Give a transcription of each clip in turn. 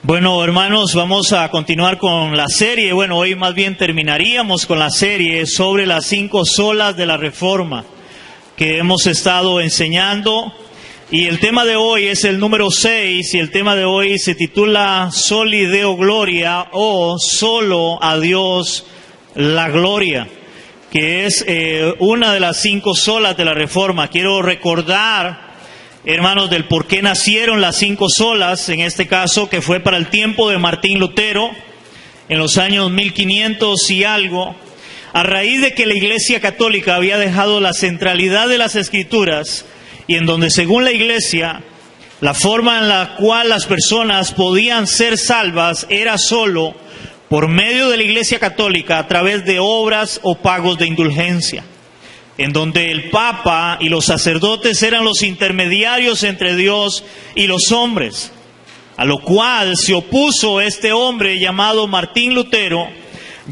Bueno, hermanos, vamos a continuar con la serie. Bueno, hoy más bien terminaríamos con la serie sobre las 5 solas de la Reforma que hemos estado enseñando. Y el tema de hoy es el número 6 y el tema de hoy se titula Soli Deo Gloria o Solo a Dios la Gloria, que es una de las 5 solas de la Reforma. Quiero recordar, hermanos, del por qué nacieron las 5 solas, en este caso, que fue para el tiempo de Martín Lutero, en los años 1500 y algo, a raíz de que la Iglesia Católica había dejado la centralidad de las Escrituras, y en donde, según la Iglesia, la forma en la cual las personas podían ser salvas era solo por medio de la Iglesia Católica, a través de obras o pagos de indulgencia, en donde el Papa y los sacerdotes eran los intermediarios entre Dios y los hombres, a lo cual se opuso este hombre llamado Martín Lutero,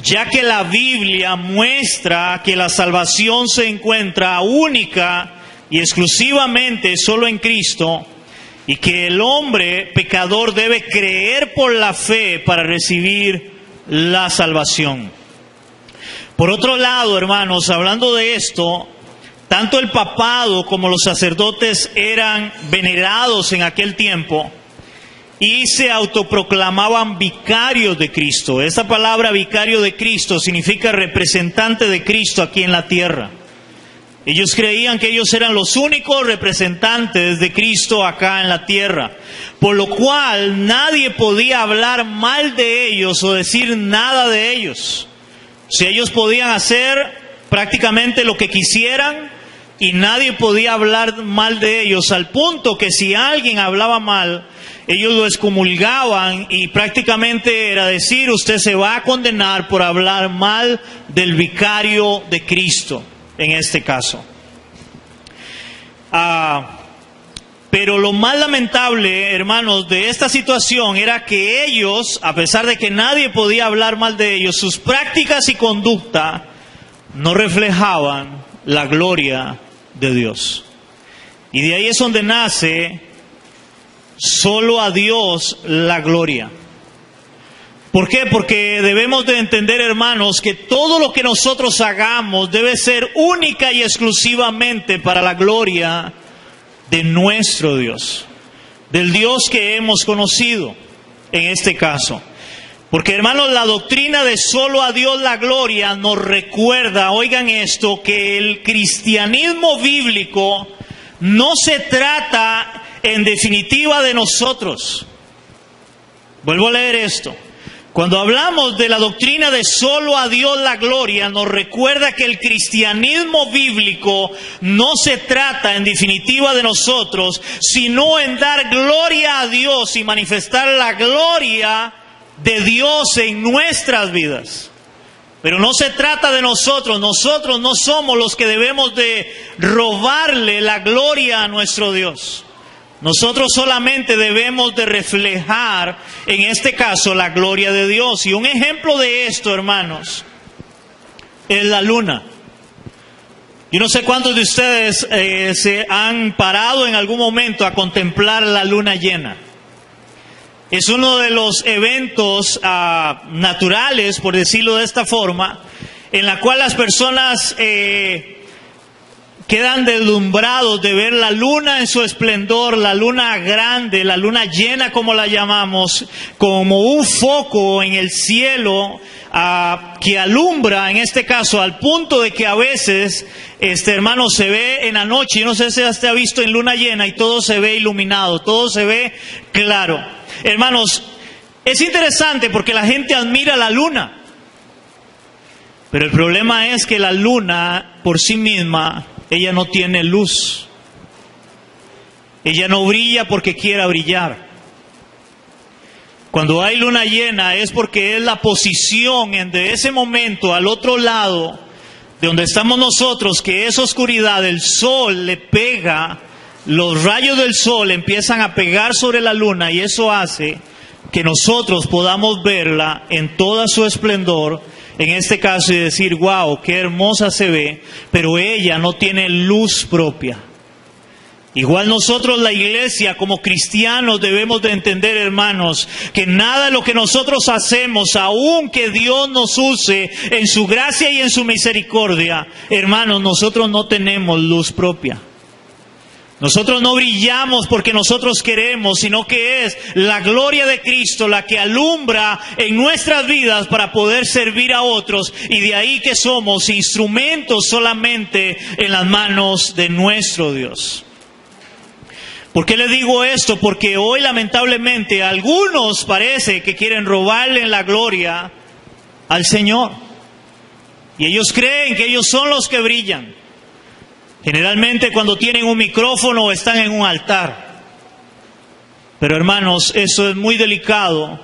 ya que la Biblia muestra que la salvación se encuentra única y exclusivamente solo en Cristo, y que el hombre pecador debe creer por la fe para recibir la salvación. Por otro lado, hermanos, hablando de esto, tanto el papado como los sacerdotes eran venerados en aquel tiempo y se autoproclamaban vicarios de Cristo. Esta palabra vicario de Cristo significa representante de Cristo aquí en la tierra. Ellos creían que ellos eran los únicos representantes de Cristo acá en la tierra, por lo cual nadie podía hablar mal de ellos o decir nada de ellos. Si ellos podían hacer prácticamente lo que quisieran y nadie podía hablar mal de ellos, al punto que si alguien hablaba mal, ellos lo excomulgaban y prácticamente era decir: usted se va a condenar por hablar mal del vicario de Cristo, en este caso. Pero lo más lamentable, hermanos, de esta situación era que ellos, a pesar de que nadie podía hablar mal de ellos, sus prácticas y conducta no reflejaban la gloria de Dios. Y de ahí es donde nace solo a Dios la gloria. ¿Por qué? Porque debemos de entender, hermanos, que todo lo que nosotros hagamos debe ser única y exclusivamente para la gloria de nuestro Dios, del Dios que hemos conocido en este caso. Porque, hermanos, la doctrina de solo a Dios la gloria nos recuerda, oigan esto, que el cristianismo bíblico no se trata en definitiva de nosotros. Vuelvo a leer esto. Cuando hablamos de la doctrina de solo a Dios la gloria, nos recuerda que el cristianismo bíblico no se trata en definitiva de nosotros, sino en dar gloria a Dios y manifestar la gloria de Dios en nuestras vidas. Pero no se trata de nosotros no somos los que debemos de robarle la gloria a nuestro Dios. Nosotros solamente debemos de reflejar, en este caso, la gloria de Dios. Y un ejemplo de esto, hermanos, es la luna. Yo no sé cuántos de ustedes se han parado en algún momento a contemplar la luna llena. Es uno de los eventos naturales, por decirlo de esta forma, en la cual las personas quedan deslumbrados de ver la luna en su esplendor, la luna grande, la luna llena como la llamamos, como un foco en el cielo que alumbra, en este caso, al punto de que a veces, hermano, se ve en la noche. Yo no sé si usted ha visto en luna llena y todo se ve iluminado, todo se ve claro. Hermanos, es interesante porque la gente admira la luna, pero el problema es que la luna por sí misma, ella no tiene luz. Ella no brilla porque quiera brillar. Cuando hay luna llena es porque es la posición de ese momento al otro lado de donde estamos nosotros, que es oscuridad. El sol le pega, los rayos del sol empiezan a pegar sobre la luna y eso hace que nosotros podamos verla en toda su esplendor, en este caso, y decir: wow, qué hermosa se ve, pero ella no tiene luz propia. Igual nosotros, la iglesia, como cristianos, debemos de entender, hermanos, que nada de lo que nosotros hacemos, aun que Dios nos use en su gracia y en su misericordia, hermanos, nosotros no tenemos luz propia. Nosotros no brillamos porque nosotros queremos, sino que es la gloria de Cristo la que alumbra en nuestras vidas para poder servir a otros, y de ahí que somos instrumentos solamente en las manos de nuestro Dios. ¿Por qué les digo esto? Porque hoy lamentablemente algunos parece que quieren robarle la gloria al Señor. Y ellos creen que ellos son los que brillan. Generalmente cuando tienen un micrófono están en un altar. Pero hermanos, eso es muy delicado,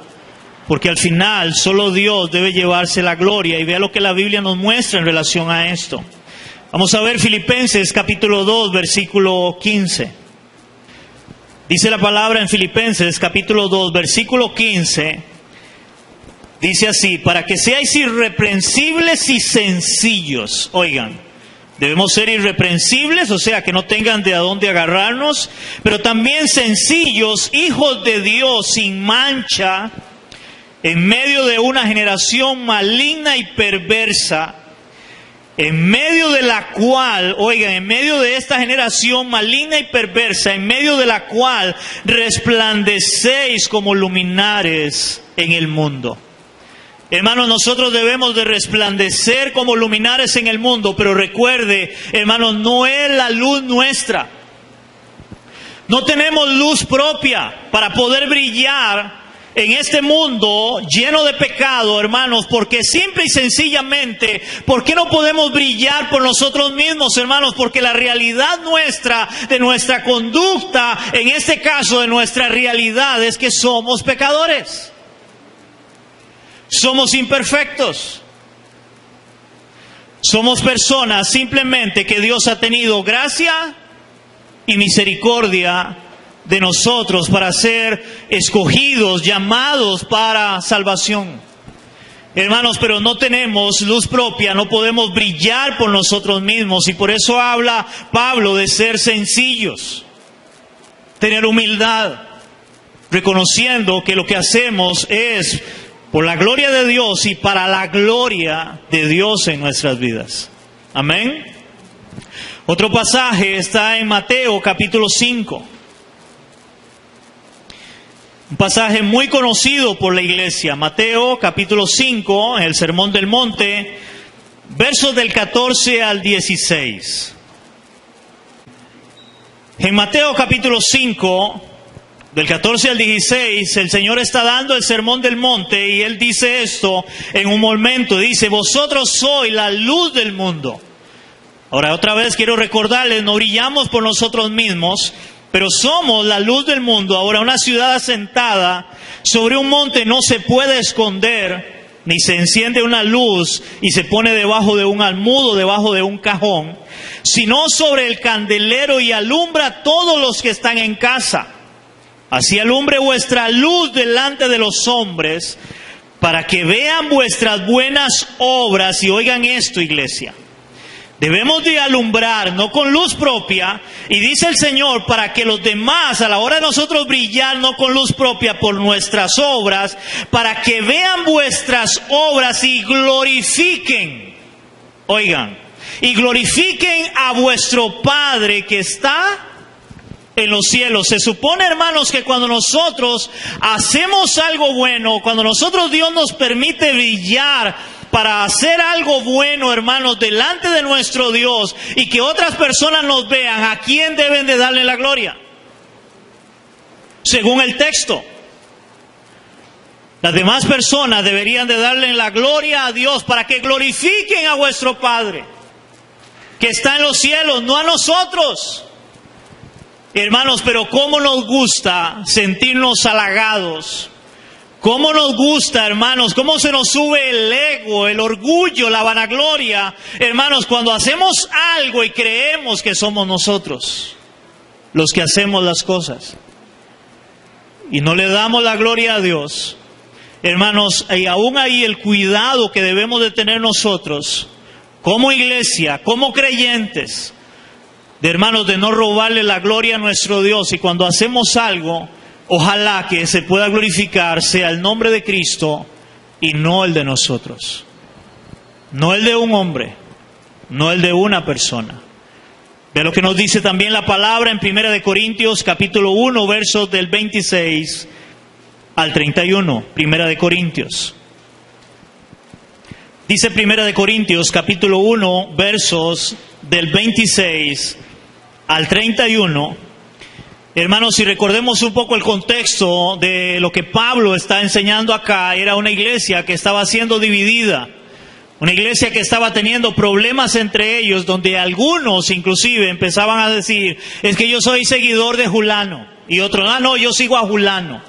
porque al final solo Dios debe llevarse la gloria. Y vea lo que la Biblia nos muestra en relación a esto. Vamos a ver Filipenses capítulo 2, versículo 15. Dice la palabra en Filipenses capítulo 2, versículo 15, dice así: para que seáis irreprensibles y sencillos. Oigan, debemos ser irreprensibles, o sea, que no tengan de a dónde agarrarnos, pero también sencillos, hijos de Dios sin mancha, en medio de una generación maligna y perversa, en medio de la cual, oigan, en medio de esta generación maligna y perversa, en medio de la cual resplandecéis como luminares en el mundo. Hermanos, nosotros debemos de resplandecer como luminares en el mundo, pero recuerde, hermanos, no es la luz nuestra. No tenemos luz propia para poder brillar en este mundo lleno de pecado, hermanos, porque simple y sencillamente, ¿por qué no podemos brillar por nosotros mismos, hermanos? Porque la realidad nuestra, de nuestra conducta, en este caso de nuestra realidad, es que somos pecadores. Somos imperfectos. Somos personas simplemente que Dios ha tenido gracia y misericordia de nosotros para ser escogidos, llamados para salvación. Hermanos, pero no tenemos luz propia, no podemos brillar por nosotros mismos, y por eso habla Pablo de ser sencillos, tener humildad, reconociendo que lo que hacemos es por la gloria de Dios y para la gloria de Dios en nuestras vidas. Amén. Otro pasaje está en Mateo capítulo 5. Un pasaje muy conocido por la iglesia. Mateo capítulo 5, en el Sermón del Monte, versos del 14 al 16. En Mateo capítulo 5, del 14 al 16, el Señor está dando el Sermón del Monte y Él dice esto en un momento. Dice: vosotros sois la luz del mundo. Ahora, otra vez quiero recordarles, no brillamos por nosotros mismos, pero somos la luz del mundo. Ahora, una ciudad asentada sobre un monte no se puede esconder, ni se enciende una luz y se pone debajo de un almud o debajo de un cajón, sino sobre el candelero, y alumbra a todos los que están en casa. Así alumbre vuestra luz delante de los hombres, para que vean vuestras buenas obras. Y oigan esto, iglesia. Debemos de alumbrar, no con luz propia, y dice el Señor, para que los demás, a la hora de nosotros brillar, no con luz propia, por nuestras obras, para que vean vuestras obras y glorifiquen, oigan, y glorifiquen a vuestro Padre que está en los cielos. Se supone, hermanos, que cuando nosotros hacemos algo bueno, cuando nosotros Dios nos permite brillar para hacer algo bueno, hermanos, delante de nuestro Dios, y que otras personas nos vean, ¿a quién deben de darle la gloria? Según el texto, las demás personas deberían de darle la gloria a Dios, para que glorifiquen a vuestro Padre que está en los cielos, no a nosotros. Hermanos, pero cómo nos gusta sentirnos halagados. ¿Cómo nos gusta, hermanos? ¿Cómo se nos sube el ego, el orgullo, la vanagloria? Hermanos, cuando hacemos algo y creemos que somos nosotros los que hacemos las cosas y no le damos la gloria a Dios. Hermanos, y aún ahí el cuidado que debemos de tener nosotros como iglesia, como creyentes, hermanos, de no robarle la gloria a nuestro Dios. Y cuando hacemos algo, ojalá que se pueda glorificar sea el nombre de Cristo y no el de nosotros. No el de un hombre, no el de una persona. De lo que nos dice también la palabra en 1 Corintios capítulo 1, versos del 26 al 31. 1 Corintios. Dice 1 Corintios capítulo 1, versos del 26 al 31. Hermanos, si recordemos un poco el contexto de lo que Pablo está enseñando acá, era una iglesia que estaba siendo dividida. Una iglesia que estaba teniendo problemas entre ellos, donde algunos inclusive empezaban a decir, es que yo soy seguidor de Julano. Y otros, no, yo sigo a Julano.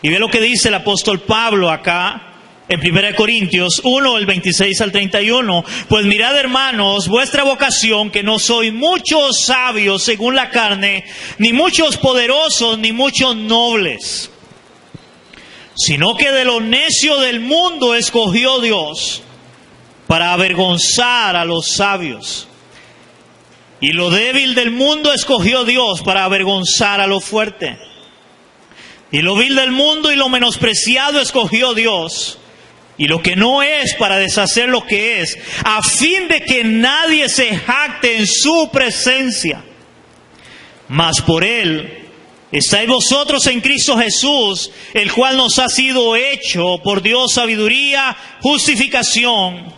Y ve lo que dice el apóstol Pablo acá, en 1 Corintios 1, el 26 al 31. Pues mirad, hermanos, vuestra vocación, que no soy muchos sabios según la carne, ni muchos poderosos, ni muchos nobles, sino que de lo necio del mundo escogió Dios para avergonzar a los sabios. Y lo débil del mundo escogió Dios para avergonzar a lo fuerte. Y lo vil del mundo y lo menospreciado escogió Dios, y lo que no es, para deshacer lo que es, a fin de que nadie se jacte en su presencia. Mas por Él estáis vosotros en Cristo Jesús, el cual nos ha sido hecho por Dios sabiduría, justificación,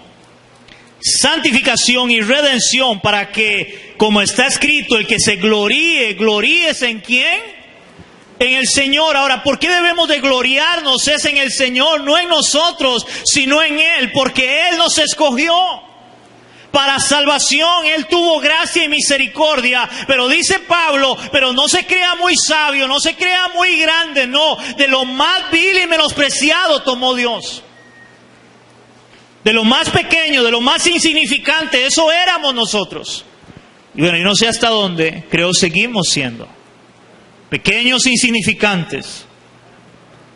santificación y redención, para que, como está escrito, el que se gloríe, gloríese ¿en quién? En el Señor. Ahora, ¿por qué debemos de gloriarnos? Es en el Señor, no en nosotros, sino en Él, porque Él nos escogió para salvación. Él tuvo gracia y misericordia. Pero dice Pablo, pero no se crea muy sabio, no se crea muy grande, no. De lo más vil y menospreciado tomó Dios. De lo más pequeño, de lo más insignificante, eso éramos nosotros. Y bueno, yo no sé hasta dónde, creo seguimos siendo pequeños, insignificantes,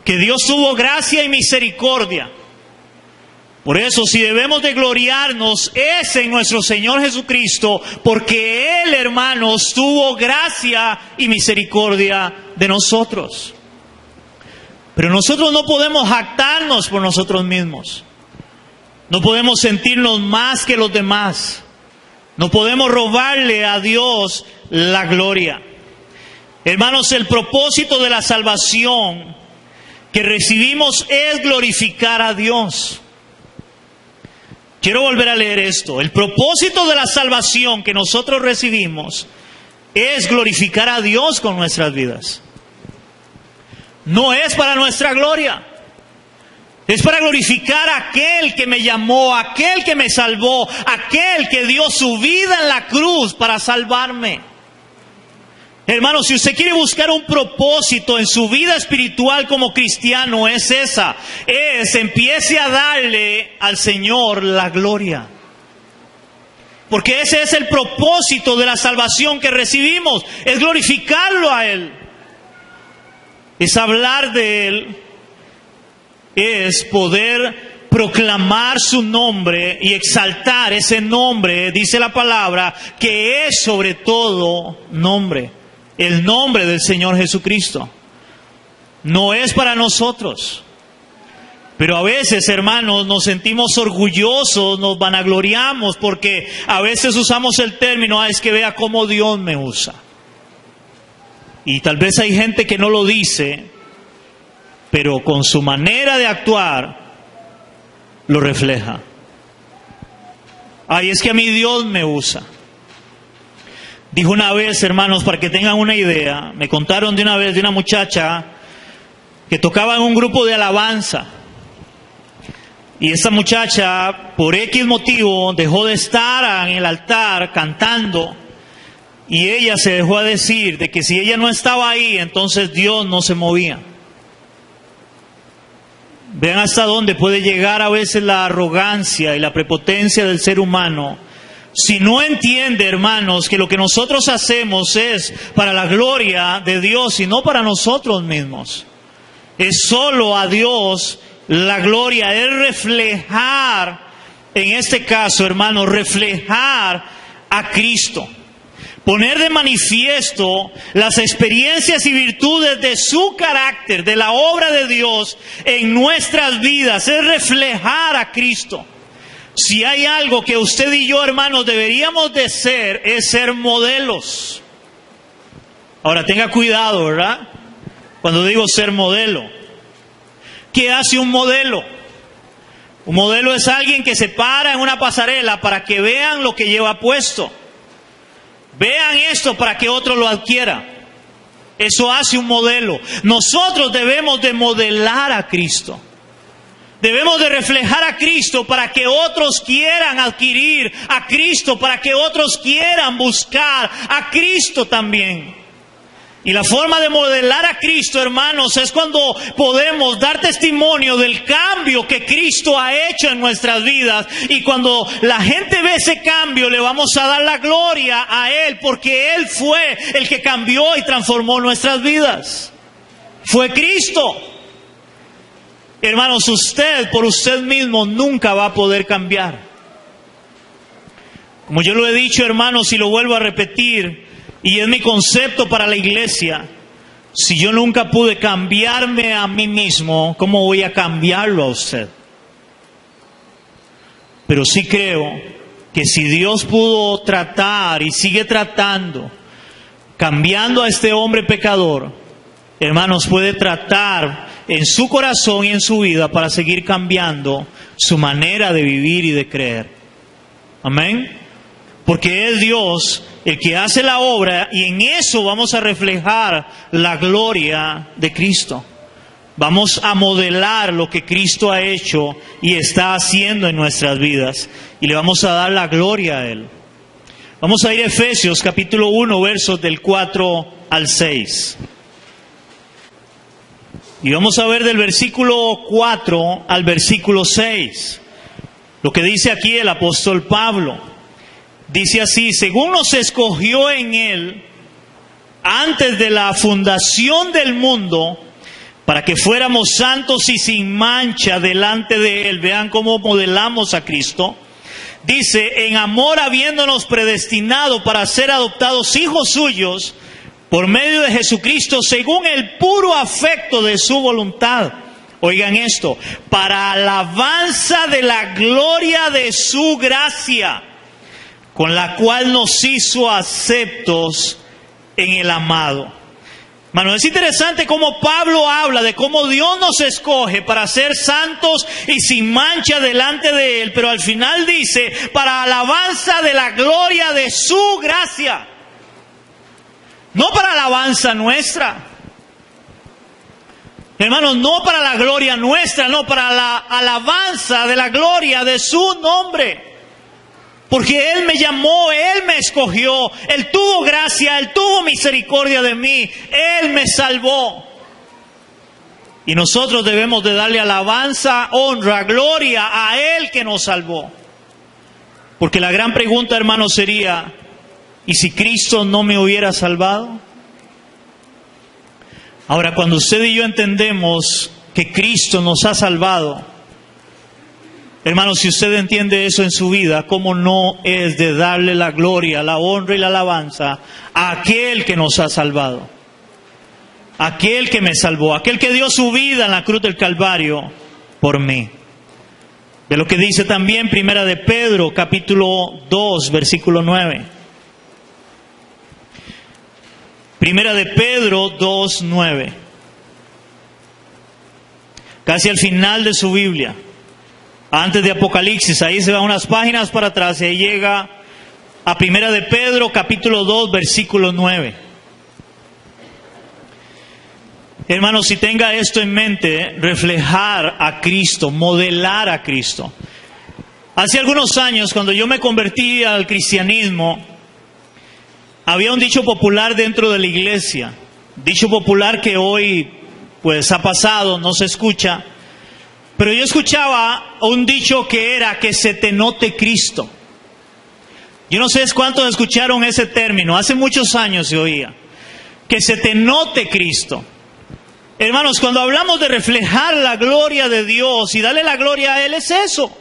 que Dios tuvo gracia y misericordia. Por eso, si debemos de gloriarnos, es en nuestro Señor Jesucristo, porque Él, hermanos, tuvo gracia y misericordia de nosotros. Pero nosotros no podemos jactarnos por nosotros mismos. No podemos sentirnos más que los demás. No podemos robarle a Dios la gloria. Hermanos, el propósito de la salvación que recibimos es glorificar a Dios. Quiero volver a leer esto. El propósito de la salvación que nosotros recibimos es glorificar a Dios con nuestras vidas. No es para nuestra gloria. Es para glorificar a aquel que me llamó, a aquel que me salvó, a aquel que dio su vida en la cruz para salvarme. Hermanos, si usted quiere buscar un propósito en su vida espiritual como cristiano, es esa. Empiece a darle al Señor la gloria. Porque ese es el propósito de la salvación que recibimos. Es glorificarlo a Él. Es hablar de Él. Es poder proclamar su nombre y exaltar ese nombre, dice la palabra, que es sobre todo nombre. El nombre del Señor Jesucristo. No es para nosotros. Pero a veces, hermanos, nos sentimos orgullosos, nos vanagloriamos, porque a veces usamos el término, es que vea cómo Dios me usa. Y tal vez hay gente que no lo dice, pero con su manera de actuar lo refleja. Es que a mí Dios me usa. Dijo una vez, hermanos, para que tengan una idea, me contaron de una vez de una muchacha que tocaba en un grupo de alabanza. Y esa muchacha, por X motivo, dejó de estar en el altar cantando. Y ella se dejó a decir de que si ella no estaba ahí, entonces Dios no se movía. Vean hasta dónde puede llegar a veces la arrogancia y la prepotencia del ser humano. Si no entiende, hermanos, que lo que nosotros hacemos es para la gloria de Dios y no para nosotros mismos. Es solo a Dios la gloria, es reflejar, en este caso, hermanos, reflejar a Cristo. poner de manifiesto las experiencias y virtudes de su carácter, de la obra de Dios en nuestras vidas, es reflejar a Cristo. Si hay algo que usted y yo, hermanos, deberíamos de ser, es ser modelos. Ahora, tenga cuidado, ¿verdad? Cuando digo ser modelo. ¿Qué hace un modelo? Un modelo es alguien que se para en una pasarela para que vean lo que lleva puesto. Vean esto para que otro lo adquiera. Eso hace un modelo. Nosotros debemos de modelar a Cristo. Debemos de reflejar a Cristo para que otros quieran adquirir a Cristo, para que otros quieran buscar a Cristo también. Y la forma de modelar a Cristo, hermanos, es cuando podemos dar testimonio del cambio que Cristo ha hecho en nuestras vidas. Y cuando la gente ve ese cambio, le vamos a dar la gloria a Él, porque Él fue el que cambió y transformó nuestras vidas. Fue Cristo. Hermanos, usted por usted mismo nunca va a poder cambiar. Como yo lo he dicho, hermanos, y lo vuelvo a repetir, y es mi concepto para la iglesia, si yo nunca pude cambiarme a mí mismo, ¿cómo voy a cambiarlo a usted? Pero sí creo que si Dios pudo tratar y sigue tratando, cambiando a este hombre pecador, hermanos, puede tratar en su corazón y en su vida para seguir cambiando su manera de vivir y de creer. Amén. Porque es Dios el que hace la obra y en eso vamos a reflejar la gloria de Cristo. Vamos a modelar lo que Cristo ha hecho y está haciendo en nuestras vidas. Y le vamos a dar la gloria a Él. Vamos a ir a Efesios capítulo 1, versos del 4 al 6. Y vamos a ver del versículo 4 al versículo 6. Lo que dice aquí el apóstol Pablo. Dice así: según nos escogió en Él antes de la fundación del mundo, para que fuéramos santos y sin mancha delante de Él. Vean cómo modelamos a Cristo. Dice: en amor habiéndonos predestinado para ser adoptados hijos suyos por medio de Jesucristo, según el puro afecto de su voluntad. Oigan esto: para alabanza de la gloria de su gracia, con la cual nos hizo aceptos en el amado. Hermano, es interesante cómo Pablo habla de cómo Dios nos escoge para ser santos y sin mancha delante de Él, pero al final dice, para alabanza de la gloria de su gracia. No para alabanza nuestra. Hermanos, no para la gloria nuestra, no, para la alabanza de la gloria de su nombre. Porque Él me llamó, Él me escogió, Él tuvo gracia, Él tuvo misericordia de mí, Él me salvó. Y nosotros debemos de darle alabanza, honra, gloria a Él que nos salvó. Porque la gran pregunta, hermanos, sería, ¿y si Cristo no me hubiera salvado? Ahora, cuando usted y yo entendemos que Cristo nos ha salvado, hermanos, si usted entiende eso en su vida, ¿cómo no es de darle la gloria, la honra y la alabanza a aquel que nos ha salvado? Aquel que me salvó, aquel que dio su vida en la cruz del Calvario por mí. De lo que dice también Primera de Pedro, capítulo 2, versículo 9. Primera de Pedro 2, 9. Casi al final de su Biblia. Antes de Apocalipsis, ahí se va unas páginas para atrás y ahí llega a Primera de Pedro, capítulo 2, versículo 9. Hermanos, si tenga esto en mente, reflejar a Cristo, modelar a Cristo. Hace algunos años, cuando yo me convertí al cristianismo, había un dicho popular dentro de la iglesia. Dicho popular que hoy, pues, ha pasado, no se escucha. Pero yo escuchaba un dicho que era que se te note Cristo. Yo no sé cuántos escucharon ese término, hace muchos años se oía. Que se te note Cristo. Hermanos, cuando hablamos de reflejar la gloria de Dios y darle la gloria a Él, es eso.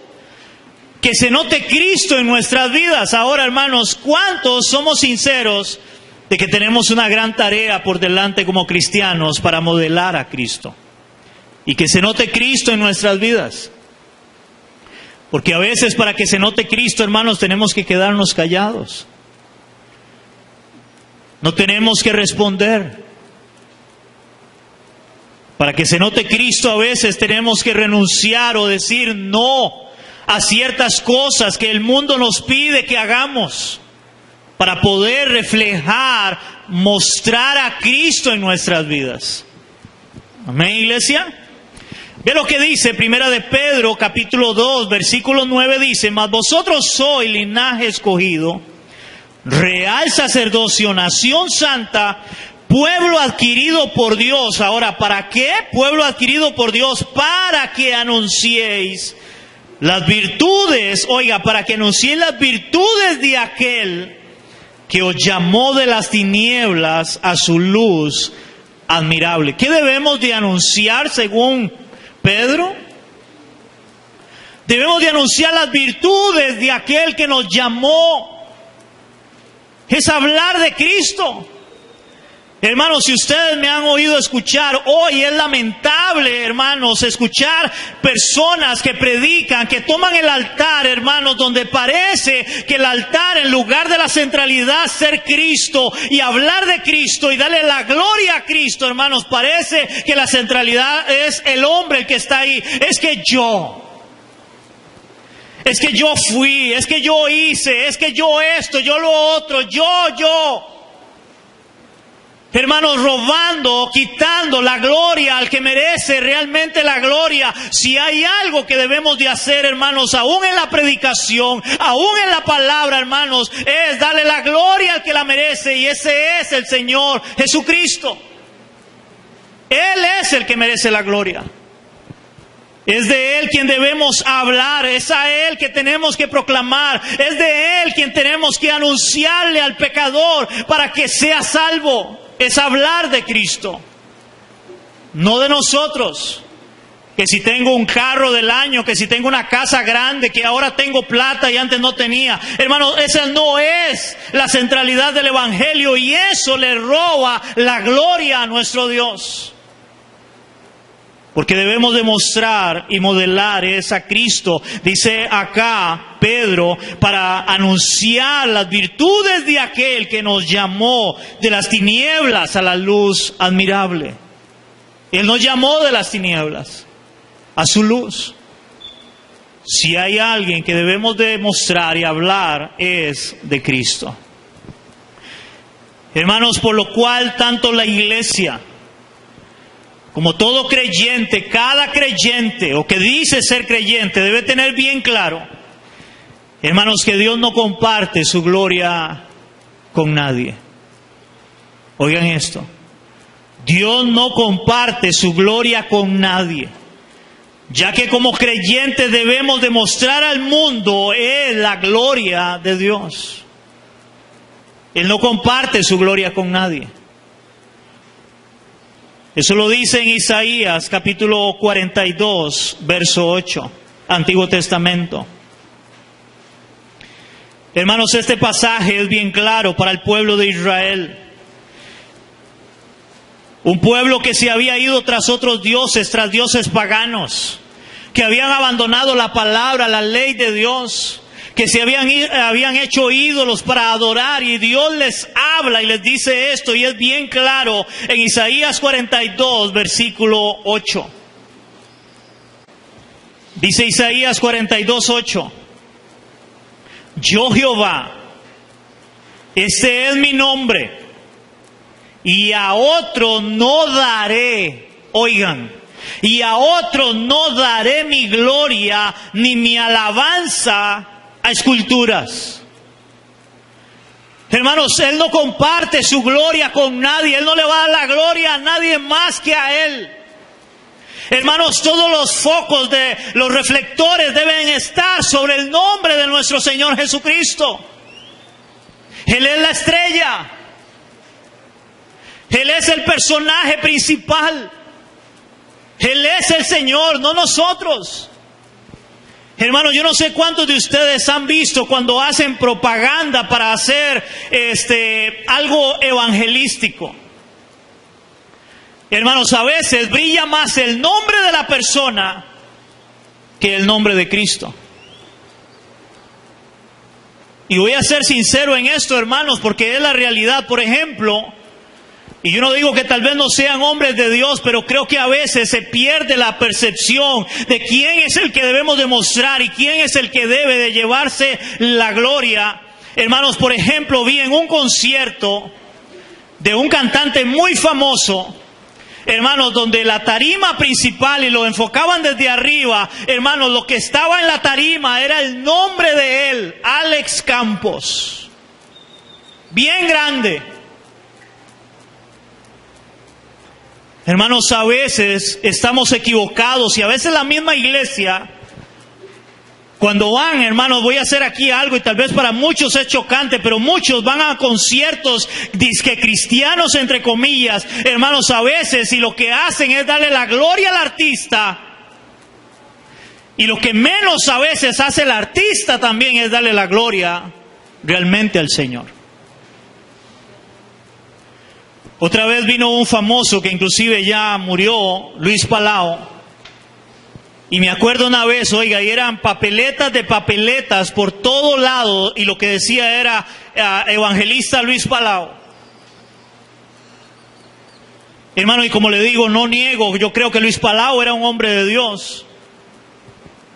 que se note Cristo en nuestras vidas. Ahora, hermanos, ¿cuántos somos sinceros de que tenemos una gran tarea por delante como cristianos para modelar a Cristo? Y que se note Cristo en nuestras vidas. Porque a veces para que se note Cristo, hermanos, tenemos que quedarnos callados. No tenemos que responder. Para que se note Cristo, a veces tenemos que renunciar o decir no a ciertas cosas que el mundo nos pide que hagamos, para poder reflejar, mostrar a Cristo en nuestras vidas. Amén, iglesia. Ve lo que dice Primera de Pedro, capítulo 2, versículo 9, dice: mas vosotros sois linaje escogido, real sacerdocio, nación santa, pueblo adquirido por Dios. Ahora, ¿para qué? Pueblo adquirido por Dios, para que anunciéis las virtudes, oiga, para que anunciéis las virtudes de aquel que os llamó de las tinieblas a su luz admirable. ¿Qué debemos de anunciar según Pedro? Debemos de anunciar las virtudes de aquel que nos llamó. Es hablar de Cristo. Hermanos, si ustedes me han oído escuchar hoy, es lamentable, hermanos, escuchar personas que predican, que toman el altar, hermanos, donde parece que el altar, en lugar de la centralidad ser Cristo y hablar de Cristo y darle la gloria a Cristo, hermanos, parece que la centralidad es el hombre el que está ahí. Es que yo fui, es que yo hice, es que yo esto, yo lo otro, yo. Hermanos, robando, quitando la gloria al que merece realmente la gloria. Si hay algo que debemos de hacer, hermanos, aún en la predicación, aún en la palabra, hermanos, es darle la gloria al que la merece, y ese es el Señor Jesucristo. Él es el que merece la gloria. Es de Él quien debemos hablar, es a Él que tenemos que proclamar, es de Él quien tenemos que anunciarle al pecador para que sea salvo. Es hablar de Cristo, no de nosotros. Que si tengo un carro del año, que si tengo una casa grande, que ahora tengo plata y antes no tenía. Hermanos, esa no es la centralidad del Evangelio, y eso le roba la gloria a nuestro Dios. Porque debemos demostrar y modelar es a Cristo. Dice acá Pedro, para anunciar las virtudes de aquel que nos llamó de las tinieblas a la luz admirable. Él nos llamó de las tinieblas a su luz. Si hay alguien que debemos demostrar y hablar, es de Cristo. Hermanos, por lo cual tanto la iglesia como todo creyente, cada creyente o que dice ser creyente debe tener bien claro, hermanos, que Dios no comparte su gloria con nadie. Oigan esto. Dios no comparte su gloria con nadie, ya que como creyentes debemos demostrar al mundo la gloria de Dios. Él no comparte su gloria con nadie. Eso lo dice en Isaías capítulo 42, verso 8, Antiguo Testamento. Hermanos, este pasaje es bien claro para el pueblo de Israel. Un pueblo que se había ido tras otros dioses, tras dioses paganos, que habían abandonado la palabra, la ley de Dios, que se habían hecho ídolos para adorar, y Dios les habla y les dice esto, y es bien claro en Isaías 42, versículo 8. Dice Isaías 42, 8: yo Jehová, este es mi nombre, y a otro no daré, oigan, y a otro no daré mi gloria ni mi alabanza a esculturas. Hermanos, Él no comparte su gloria con nadie. Él no le va a dar la gloria a nadie más que a Él. Hermanos, todos los focos de los reflectores deben estar sobre el nombre de nuestro Señor Jesucristo. Él es la estrella. Él es el personaje principal. Él es el Señor, no nosotros. Hermanos, yo no sé cuántos de ustedes han visto cuando hacen propaganda para hacer algo evangelístico. Hermanos, a veces brilla más el nombre de la persona que el nombre de Cristo. Y voy a ser sincero en esto, hermanos, porque es la realidad. Por ejemplo, y yo no digo que tal vez no sean hombres de Dios, pero creo que a veces se pierde la percepción de quién es el que debemos demostrar y quién es el que debe de llevarse la gloria. Hermanos, por ejemplo, vi en un concierto de un cantante muy famoso, hermanos, donde la tarima principal, y lo enfocaban desde arriba, hermanos, lo que estaba en la tarima era el nombre de él, Alex Campos. Bien grande. Hermanos, a veces estamos equivocados y a veces la misma iglesia, cuando van, hermanos, voy a hacer aquí algo y tal vez para muchos es chocante, pero muchos van a conciertos disque cristianos, entre comillas, hermanos, a veces, y lo que hacen es darle la gloria al artista, y lo que menos a veces hace el artista también es darle la gloria realmente al Señor. Otra vez vino un famoso que inclusive ya murió, Luis Palau. Y me acuerdo una vez, oiga, y eran papeletas de papeletas por todo lado, y lo que decía era evangelista Luis Palau. Hermano, y como le digo, no niego, yo creo que Luis Palau era un hombre de Dios.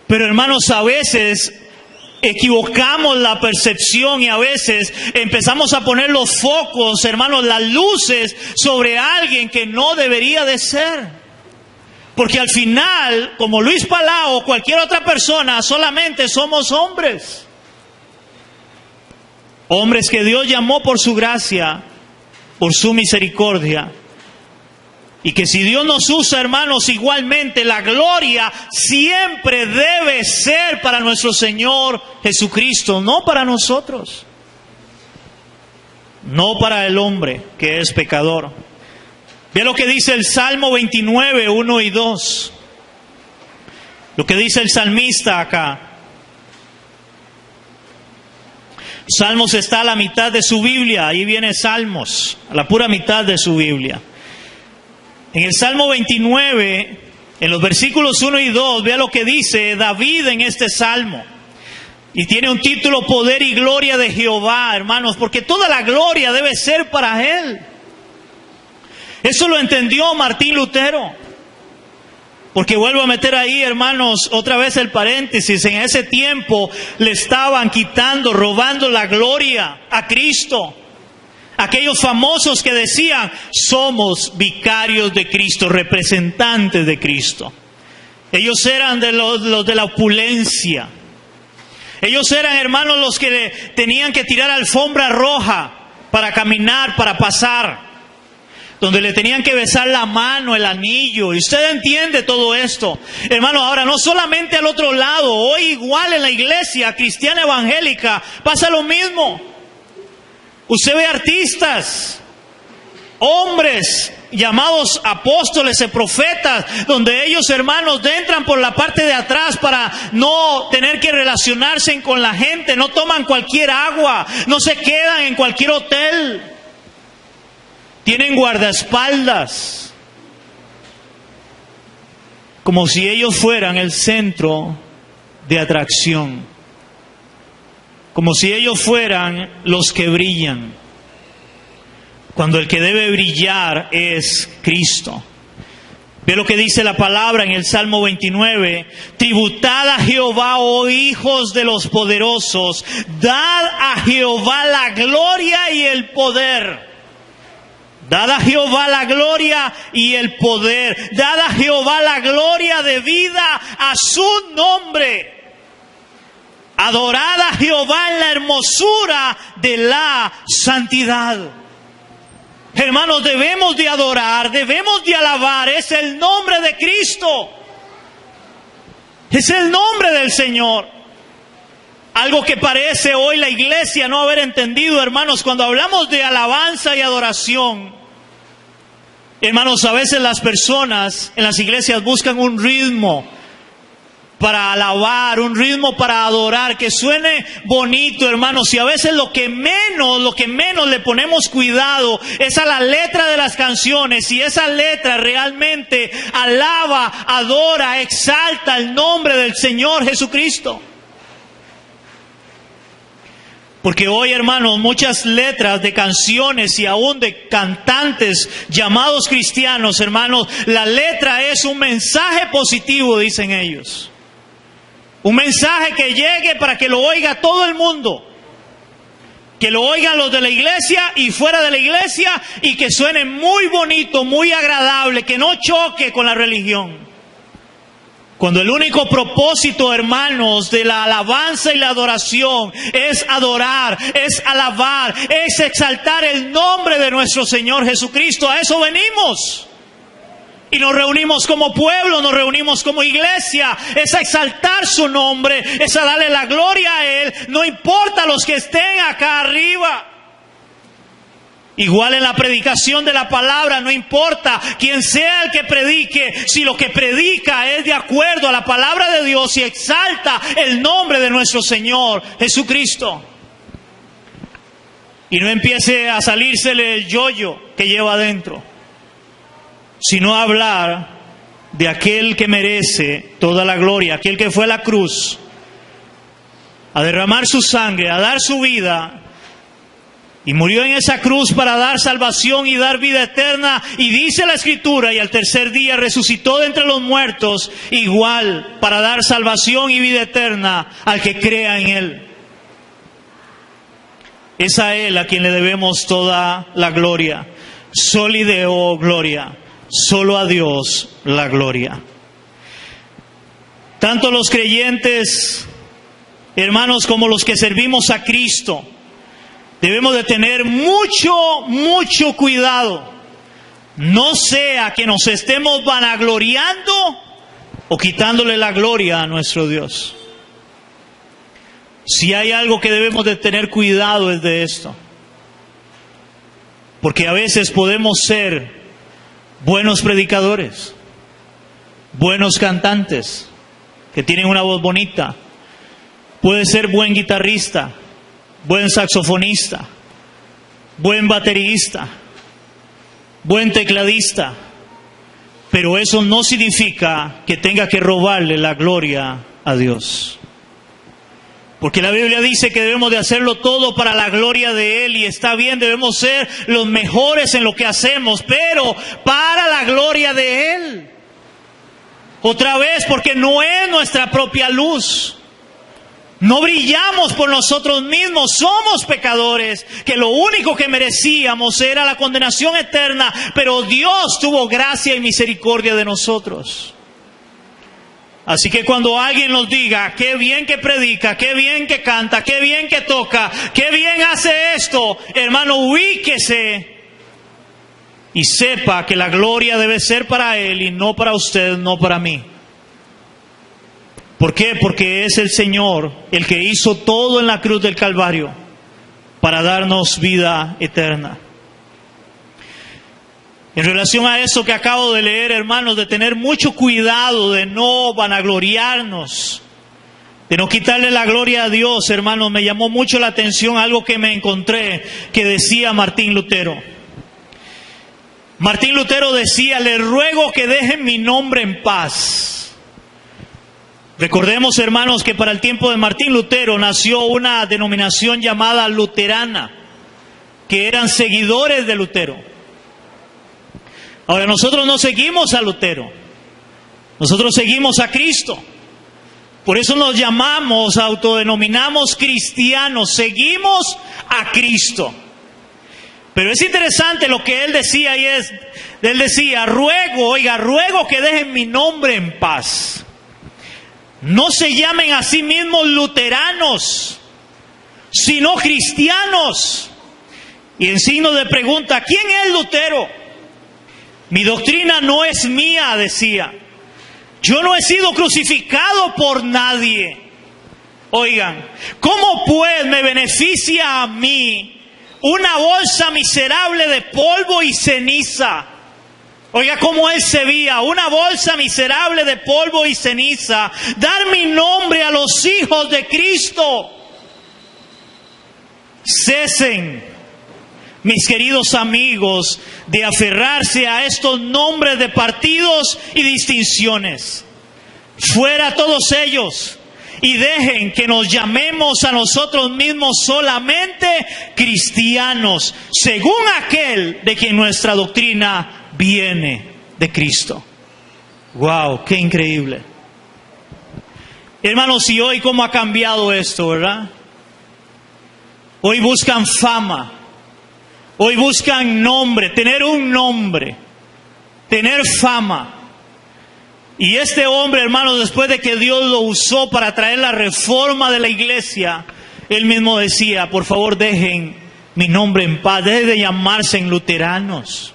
Pero hermanos, a veces equivocamos la percepción y a veces empezamos a poner los focos, hermanos, las luces sobre alguien que no debería de ser. Porque al final, como Luis Palau o cualquier otra persona, solamente somos hombres. Hombres que Dios llamó por su gracia, por su misericordia. Y que si Dios nos usa, hermanos, igualmente la gloria siempre debe ser para nuestro Señor Jesucristo, no para nosotros. No para el hombre que es pecador. Ve lo que dice el Salmo 29, 1 y 2. Lo que dice el salmista acá. Salmos está a la mitad de su Biblia. Ahí viene Salmos, a la pura mitad de su Biblia. En el Salmo 29, en los versículos 1 y 2, vea lo que dice David en este Salmo. Y tiene un título, Poder y Gloria de Jehová, hermanos, porque toda la gloria debe ser para Él. Eso lo entendió Martín Lutero. Porque vuelvo a meter ahí, hermanos, otra vez el paréntesis. En ese tiempo le estaban quitando, robando la gloria a Cristo. Aquellos famosos que decían, somos vicarios de Cristo, representantes de Cristo. Ellos eran de los de la opulencia. Ellos eran, hermanos, los que tenían que tirar alfombra roja para caminar, para pasar. Donde le tenían que besar la mano, el anillo. Y usted entiende todo esto. Hermano, ahora no solamente al otro lado. Hoy igual en la iglesia cristiana evangélica pasa lo mismo. Usted ve artistas, hombres llamados apóstoles y profetas, donde ellos, hermanos, entran por la parte de atrás para no tener que relacionarse con la gente. No toman cualquier agua, no se quedan en cualquier hotel. Tienen guardaespaldas, como si ellos fueran el centro de atracción, como si ellos fueran los que brillan, cuando el que debe brillar es Cristo. Ve lo que dice la palabra en el Salmo 29, tributad a Jehová, oh hijos de los poderosos, dad a Jehová la gloria y el poder. Dad a Jehová la gloria y el poder. Dad a Jehová la gloria debida a su nombre. Adorad a Jehová en la hermosura de la santidad. Hermanos, debemos de adorar, debemos de alabar. Es el nombre de Cristo. Es el nombre del Señor. Algo que parece hoy la iglesia no haber entendido, hermanos, cuando hablamos de alabanza y adoración. Hermanos, a veces las personas en las iglesias buscan un ritmo, para alabar, un ritmo para adorar, que suene bonito, hermanos. Y a veces lo que menos le ponemos cuidado es a la letra de las canciones. Y esa letra realmente alaba, adora, exalta el nombre del Señor Jesucristo. Porque hoy, hermanos, muchas letras de canciones y aún de cantantes llamados cristianos, hermanos, la letra es un mensaje positivo, dicen ellos. Un mensaje que llegue para que lo oiga todo el mundo. Que lo oigan los de la iglesia y fuera de la iglesia, y que suene muy bonito, muy agradable, que no choque con la religión. Cuando el único propósito, hermanos, de la alabanza y la adoración es adorar, es alabar, es exaltar el nombre de nuestro Señor Jesucristo. A eso venimos. Y nos reunimos como pueblo, nos reunimos como iglesia. Es a exaltar su nombre, es a darle la gloria a Él. No importa los que estén acá arriba. Igual en la predicación de la palabra, no importa quién sea el que predique, si lo que predica es de acuerdo a la palabra de Dios y exalta el nombre de nuestro Señor Jesucristo. Y no empiece a salírsele el yoyo que lleva adentro, sino a hablar de aquel que merece toda la gloria, aquel que fue a la cruz, a derramar su sangre, a dar su vida, y murió en esa cruz para dar salvación y dar vida eterna. Y dice la Escritura, y al tercer día resucitó de entre los muertos, igual para dar salvación y vida eterna al que crea en Él. Es a Él a quien le debemos toda la gloria. Soli Deo gloria. Solo a Dios la gloria. Tanto los creyentes, hermanos, como los que servimos a Cristo, debemos de tener mucho cuidado. No sea que nos estemos vanagloriando o quitándole la gloria a nuestro Dios. Si hay algo que debemos de tener cuidado es de esto. Porque a veces podemos ser buenos predicadores, buenos cantantes, que tienen una voz bonita. Puede ser buen guitarrista, buen saxofonista, buen baterista, buen tecladista, pero eso no significa que tenga que robarle la gloria a Dios. Porque la Biblia dice que debemos de hacerlo todo para la gloria de Él, y está bien, debemos ser los mejores en lo que hacemos, pero para la gloria de Él. Otra vez, porque no es nuestra propia luz. No brillamos por nosotros mismos, somos pecadores, que lo único que merecíamos era la condenación eterna, pero Dios tuvo gracia y misericordia de nosotros. Así que cuando alguien nos diga, qué bien que predica, qué bien que canta, qué bien que toca, qué bien hace esto, hermano, ubíquese y sepa que la gloria debe ser para Él y no para usted, no para mí. ¿Por qué? Porque es el Señor el que hizo todo en la cruz del Calvario para darnos vida eterna. En relación a eso que acabo de leer, hermanos, de tener mucho cuidado de no vanagloriarnos, de no quitarle la gloria a Dios, hermanos, me llamó mucho la atención algo que me encontré que decía Martín Lutero. Martín Lutero decía, le ruego que dejen mi nombre en paz. Recordemos, hermanos, que para el tiempo de Martín Lutero nació una denominación llamada luterana, que eran seguidores de Lutero. Ahora, nosotros no seguimos a Lutero, nosotros seguimos a Cristo. Por eso nos llamamos, autodenominamos cristianos, seguimos a Cristo. Pero es interesante lo que él decía, y él decía, ruego que dejen mi nombre en paz. No se llamen a sí mismos luteranos, sino cristianos. Y en signo de pregunta, ¿quién es Lutero? Mi doctrina no es mía, decía. Yo no he sido crucificado por nadie. Oigan, ¿cómo pues me beneficia a mí una bolsa miserable de polvo y ceniza? Oiga cómo él se veía, una bolsa miserable de polvo y ceniza, dar mi nombre a los hijos de Cristo. Cesen, mis queridos amigos, de aferrarse a estos nombres de partidos y distinciones. Fuera todos ellos, y dejen que nos llamemos a nosotros mismos solamente cristianos, según aquel de quien nuestra doctrina viene de Cristo. ¡Wow! ¡Qué increíble! Hermanos, y hoy cómo ha cambiado esto, ¿verdad? Hoy buscan fama, hoy buscan nombre, tener un nombre, tener fama. Y este hombre, hermanos, después de que Dios lo usó para traer la reforma de la iglesia, él mismo decía, por favor dejen mi nombre en paz, dejen de llamarse en luteranos.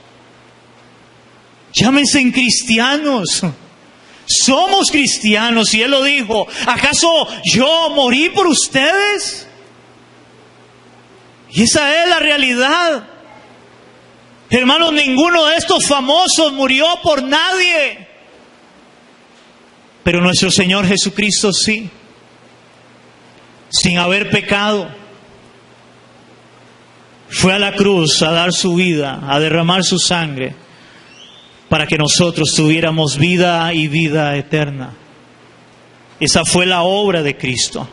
Llámense en cristianos. Somos cristianos. Y él lo dijo, ¿acaso yo morí por ustedes? Y esa es la realidad. Hermanos, ninguno de estos famosos murió por nadie. Pero nuestro Señor Jesucristo sí. Sin haber pecado. Fue a la cruz a dar su vida, a derramar su sangre, para que nosotros tuviéramos vida y vida eterna. Esa fue la obra de Cristo.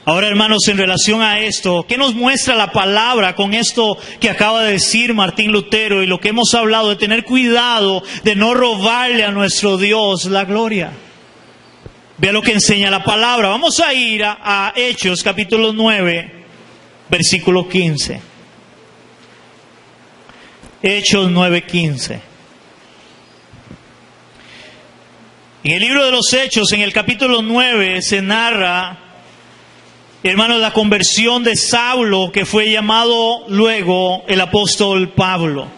Ahora, hermanos, en relación a esto, ¿qué nos muestra la palabra con esto que acaba de decir Martín Lutero y lo que hemos hablado de tener cuidado de no robarle a nuestro Dios la gloria? Vea lo que enseña la palabra. Vamos a ir a Hechos capítulo 9, versículo 15. Hechos 9:15. En el libro de los Hechos, en el capítulo 9, se narra, hermanos, la conversión de Saulo, que fue llamado luego el apóstol Pablo.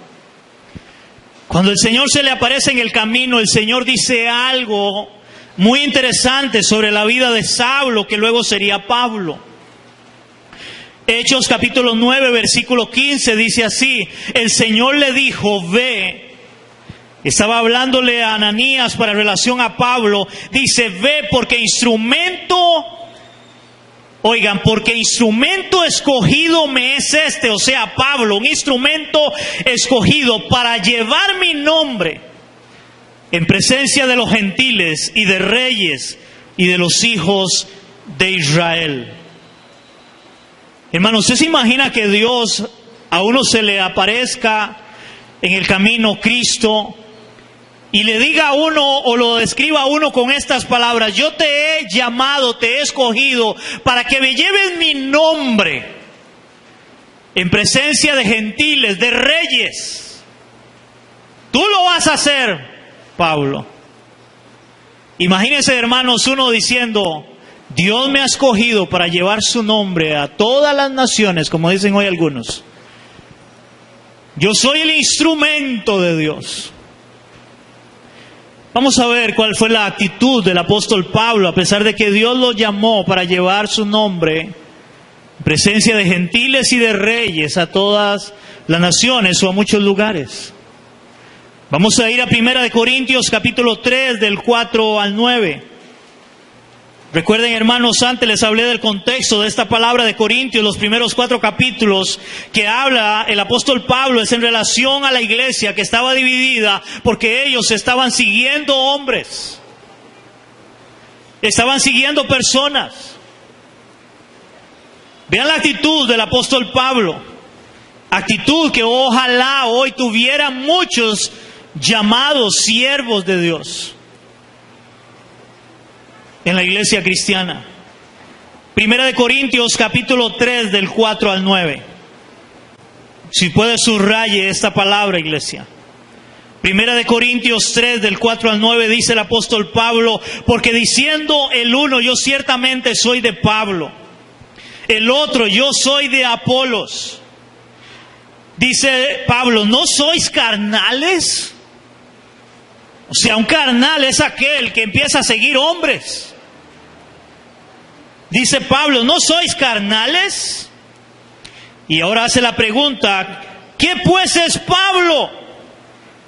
Cuando el Señor se le aparece en el camino, el Señor dice algo muy interesante sobre la vida de Saulo, que luego sería Pablo. Hechos capítulo 9, versículo 15, dice así: el Señor le dijo, ve. Estaba hablándole a Ananías para relación a Pablo. Dice, ve, porque instrumento escogido me es este, o sea, Pablo, un instrumento escogido para llevar mi nombre en presencia de los gentiles y de reyes y de los hijos de Israel. Hermano, ¿usted se imagina que Dios a uno se le aparezca en el camino Cristo y le diga a uno o lo describa a uno con estas palabras: yo te he llamado, te he escogido para que me lleves mi nombre en presencia de gentiles, de reyes? Tú lo vas a hacer, Pablo. Imagínense, hermanos, uno diciendo: Dios me ha escogido para llevar su nombre a todas las naciones, como dicen hoy algunos. Yo soy el instrumento de Dios. Vamos a ver cuál fue la actitud del apóstol Pablo, a pesar de que Dios lo llamó para llevar su nombre en presencia de gentiles y de reyes a todas las naciones o a muchos lugares. Vamos a ir a 1 Corintios capítulo 3 del 4 al 9. Recuerden, hermanos, antes les hablé del contexto de esta palabra de Corintios. Los primeros 4 capítulos que habla el apóstol Pablo es en relación a la iglesia que estaba dividida porque ellos estaban siguiendo hombres, estaban siguiendo personas. Vean la actitud del apóstol Pablo, actitud que ojalá hoy tuvieran muchos llamados siervos de Dios en la iglesia cristiana. 1 Corintios capítulo 3 del 4 al 9. Si puede subraye esta palabra, iglesia. 1 Corintios 3 del 4 al 9 dice el apóstol Pablo: porque diciendo el uno, yo ciertamente soy de Pablo, el otro, yo soy de Apolos. Dice Pablo: ¿no sois carnales? O sea, un carnal es aquel que empieza a seguir hombres. Dice Pablo: ¿no sois carnales? Y ahora hace la pregunta: ¿qué pues es Pablo?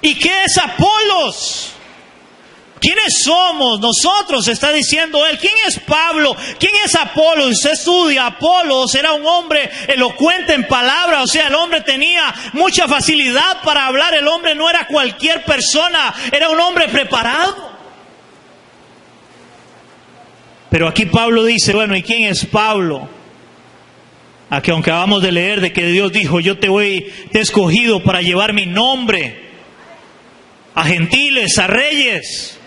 ¿Y qué es Apolos? ¿Quiénes somos nosotros? Está diciendo él. ¿Quién es Pablo? ¿Quién es Apolos? Usted estudia, Apolos era un hombre elocuente en palabras, o sea, el hombre tenía mucha facilidad para hablar, el hombre no era cualquier persona, era un hombre preparado. Pero aquí Pablo dice, bueno, ¿y quién es Pablo? Aquí aunque acabamos de leer de que Dios dijo, yo te he escogido para llevar mi nombre a gentiles, a reyes.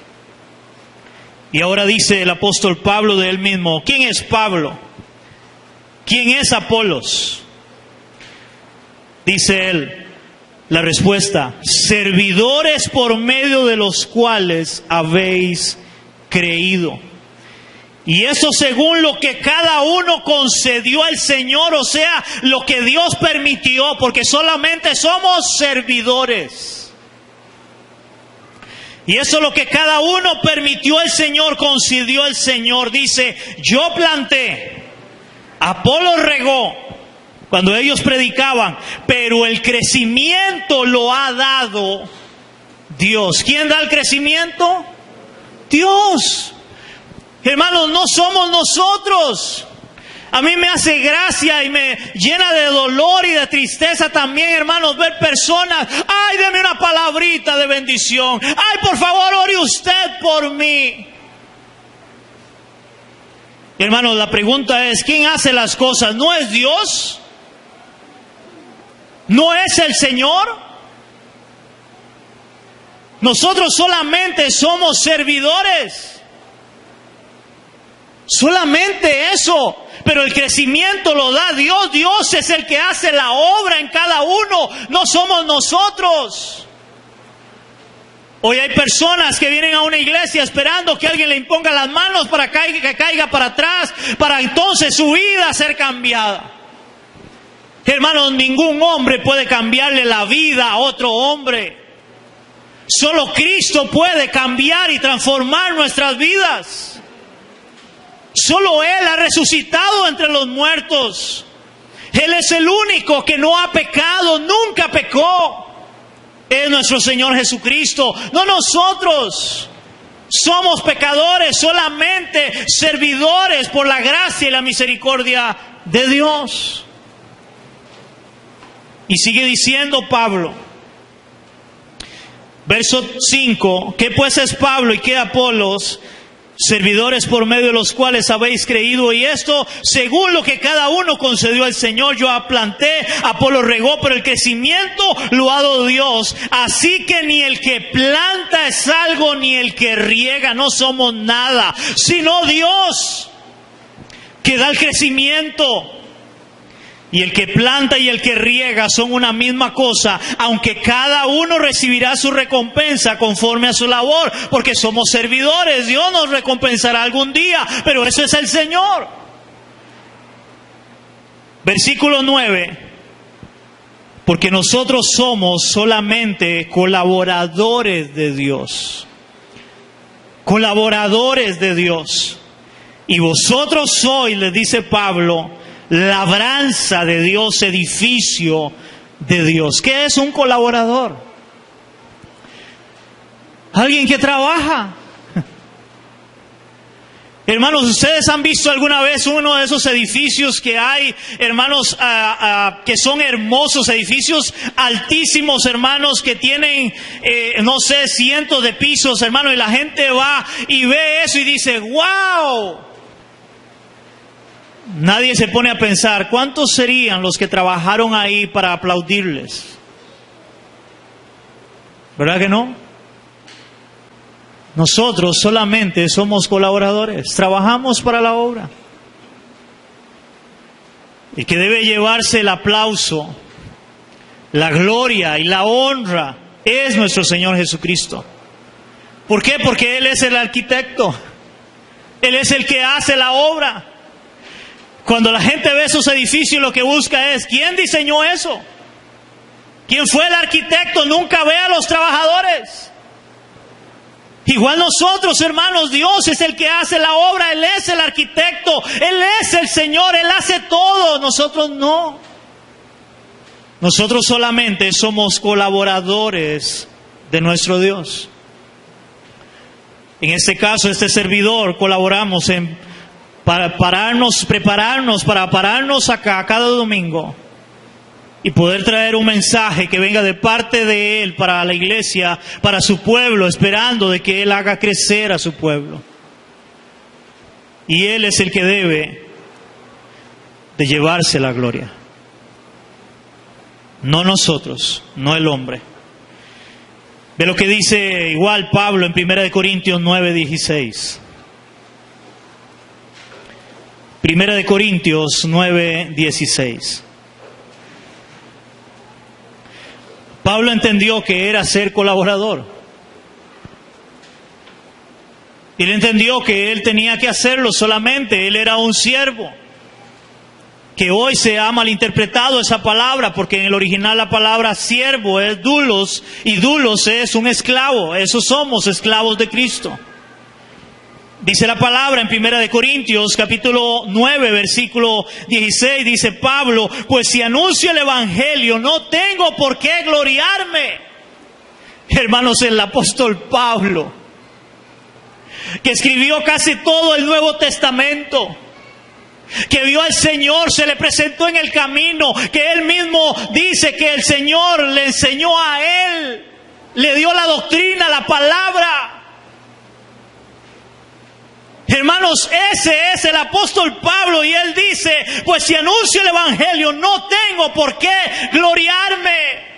Y ahora dice el apóstol Pablo de él mismo, ¿quién es Pablo? ¿Quién es Apolos? Dice él, la respuesta, servidores por medio de los cuales habéis creído. Y eso según lo que cada uno concedió al Señor, o sea, lo que Dios permitió, porque solamente somos servidores. Y eso es lo que cada uno permitió el Señor, concedió el Señor. Dice, yo planté, Apolo regó, cuando ellos predicaban, pero el crecimiento lo ha dado Dios. ¿Quién da el crecimiento? Dios. Hermanos, no somos nosotros. A mí me hace gracia y me llena de dolor y de tristeza también, hermanos, ver personas. Ay, deme una palabrita de bendición. Ay, por favor, ore usted por mí. Hermanos, la pregunta es, ¿quién hace las cosas? ¿No es Dios? ¿No es el Señor? Nosotros solamente somos servidores. Solamente eso. Pero el crecimiento lo da Dios. Dios es el que hace la obra en cada uno. No somos nosotros. Hoy hay personas que vienen a una iglesia esperando que alguien le imponga las manos para que caiga para atrás, para entonces su vida ser cambiada. Hermanos, ningún hombre puede cambiarle la vida a otro hombre. Solo Cristo puede cambiar y transformar nuestras vidas. Solo Él ha resucitado entre los muertos. Él es el único que no ha pecado, nunca pecó. Es nuestro Señor Jesucristo, no nosotros. Somos pecadores, solamente servidores por la gracia y la misericordia de Dios. Y sigue diciendo Pablo, verso 5, ¿qué pues es Pablo y qué Apolos? Servidores por medio de los cuales habéis creído, y esto según lo que cada uno concedió al Señor. Yo planté, Apolo regó, pero el crecimiento lo ha dado Dios. Así que ni el que planta es algo, ni el que riega, no somos nada, sino Dios que da el crecimiento. Y el que planta y el que riega son una misma cosa, aunque cada uno recibirá su recompensa conforme a su labor, porque somos servidores. Dios nos recompensará algún día, pero eso es el Señor. Versículo 9. Porque nosotros somos solamente colaboradores de Dios. Colaboradores de Dios. Y vosotros sois, les dice Pablo, labranza de Dios, edificio de Dios. ¿Qué es un colaborador? Alguien que trabaja. Hermanos, ¿ustedes han visto alguna vez uno de esos edificios que hay, hermanos, que son hermosos, edificios altísimos, hermanos, que tienen, no sé, cientos de pisos, hermanos, y la gente va y ve eso y dice, ¡wow! Nadie se pone a pensar, ¿cuántos serían los que trabajaron ahí para aplaudirles? ¿Verdad que no? Nosotros solamente somos colaboradores, trabajamos para la obra. Y que debe llevarse el aplauso, la gloria y la honra es nuestro Señor Jesucristo. ¿Por qué? Porque Él es el arquitecto. Él es el que hace la obra. Cuando la gente ve esos edificios, lo que busca es, ¿quién diseñó eso? ¿Quién fue el arquitecto? Nunca ve a los trabajadores. Igual nosotros, hermanos, Dios es el que hace la obra, Él es el arquitecto, Él es el Señor, Él hace todo, nosotros no. Nosotros solamente somos colaboradores de nuestro Dios. En este caso, este servidor, colaboramos para prepararnos para pararnos acá cada domingo y poder traer un mensaje que venga de parte de Él para la iglesia, para su pueblo, esperando de que Él haga crecer a su pueblo. Y Él es el que debe de llevarse la gloria. No nosotros, no el hombre. Ve lo que dice igual Pablo en 1 Corintios 9:16. 1 Corintios 9:16. Pablo entendió que era ser colaborador. Él entendió que él tenía que hacerlo solamente, él era un siervo. Que hoy se ha malinterpretado esa palabra, porque en el original la palabra siervo es doulos, y doulos es un esclavo. Esos somos esclavos de Cristo. Dice la palabra en 1 Corintios capítulo 9 versículo 16, dice Pablo: pues si anuncio el evangelio no tengo por qué gloriarme. Hermanos, el apóstol Pablo, que escribió casi todo el Nuevo Testamento, que vio al Señor, se le presentó en el camino, que él mismo dice que el Señor le enseñó a él, le dio la doctrina, la palabra. Hermanos, ese es el apóstol Pablo, y él dice: pues si anuncio el evangelio no tengo por qué gloriarme.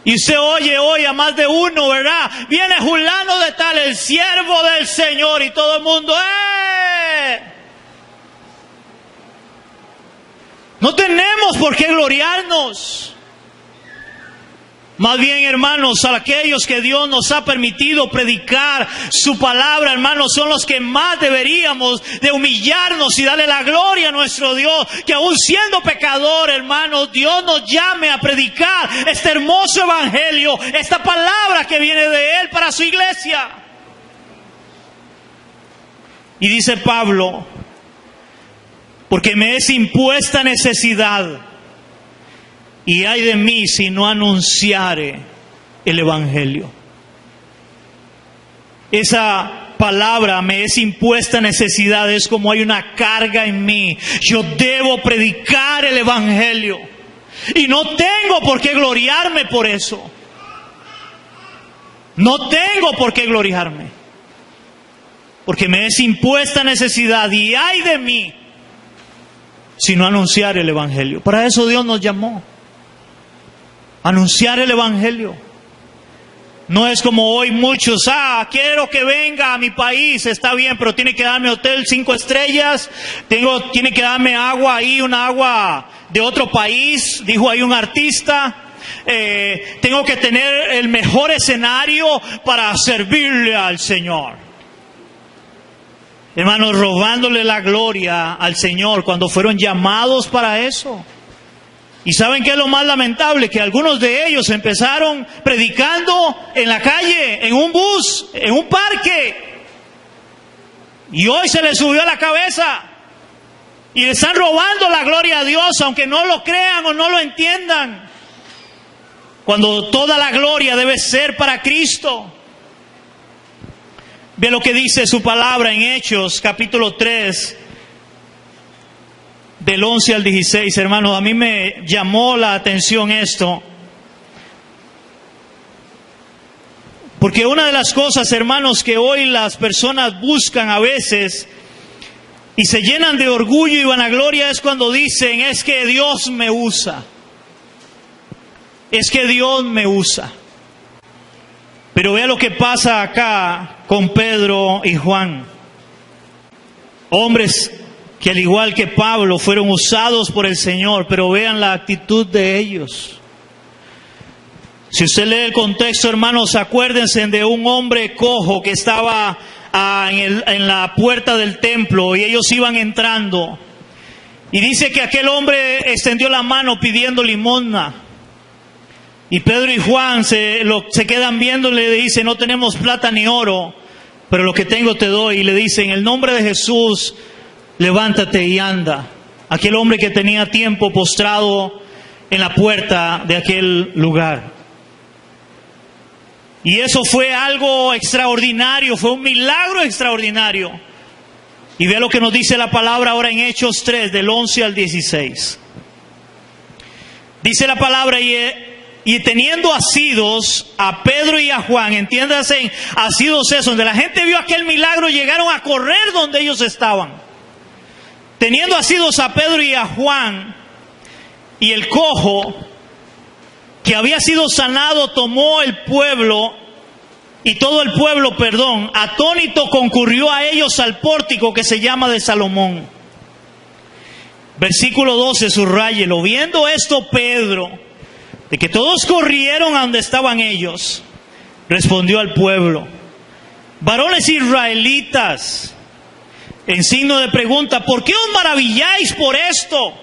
Y se oye hoy a más de uno, ¿verdad? Viene fulano de tal, el siervo del Señor, y todo el mundo no tenemos por qué gloriarnos. Más bien, hermanos, a aquellos que Dios nos ha permitido predicar su palabra, hermanos, son los que más deberíamos de humillarnos y darle la gloria a nuestro Dios. Que aún siendo pecador, hermanos, Dios nos llame a predicar este hermoso evangelio, esta palabra que viene de Él para su iglesia. Y dice Pablo: porque me es impuesta necesidad, y ay de mí si no anunciare el evangelio. Esa palabra, me es impuesta necesidad, es como hay una carga en mí. Yo debo predicar el evangelio y no tengo por qué gloriarme por eso. No tengo por qué gloriarme, porque me es impuesta necesidad, y ay de mí si no anunciar el evangelio. Para eso Dios nos llamó. Anunciar el evangelio. No es como hoy muchos: quiero que venga a mi país. Está bien, pero tiene que darme hotel 5 estrellas. Tiene que darme agua ahí, una agua de otro país, dijo ahí un artista. Tengo que tener el mejor escenario para servirle al Señor. Hermanos, robándole la gloria al Señor cuando fueron llamados para eso. ¿Y saben qué es lo más lamentable? Que algunos de ellos empezaron predicando en la calle, en un bus, en un parque. Y hoy se les subió a la cabeza. Y le están robando la gloria a Dios, aunque no lo crean o no lo entiendan. Cuando toda la gloria debe ser para Cristo. Ve lo que dice su palabra en Hechos, capítulo 3. Del 11 al 16, hermanos, a mí me llamó la atención esto. Porque una de las cosas, hermanos, que hoy las personas buscan a veces y se llenan de orgullo y vanagloria es cuando dicen: es que Dios me usa. Es que Dios me usa. Pero vea lo que pasa acá con Pedro y Juan. Hombres que al igual que Pablo fueron usados por el Señor, pero vean la actitud de ellos. Si usted lee el contexto, hermanos, acuérdense de un hombre cojo que estaba en la puerta del templo y ellos iban entrando. Y dice que aquel hombre extendió la mano pidiendo limosna. Y Pedro y Juan se quedan viéndole y le dicen: no tenemos plata ni oro, pero lo que tengo te doy. Y le dicen: en el nombre de Jesús, levántate y anda. Aquel hombre que tenía tiempo postrado en la puerta de aquel lugar. Y eso fue algo extraordinario, fue un milagro extraordinario. Y vea lo que nos dice la palabra ahora en Hechos 3, del 11 al 16. Dice la palabra, y teniendo asidos a Pedro y a Juan, entiéndase, asidos eso, donde la gente vio aquel milagro, llegaron a correr donde ellos estaban. Teniendo asidos a Pedro y a Juan, y el cojo que había sido sanado tomó el pueblo, y todo el pueblo, atónito concurrió a ellos al pórtico que se llama de Salomón. Versículo 12, subráyelo. Viendo esto Pedro, de que todos corrieron a donde estaban ellos, respondió al pueblo: varones israelitas, en signo de pregunta, ¿por qué os maravilláis por esto?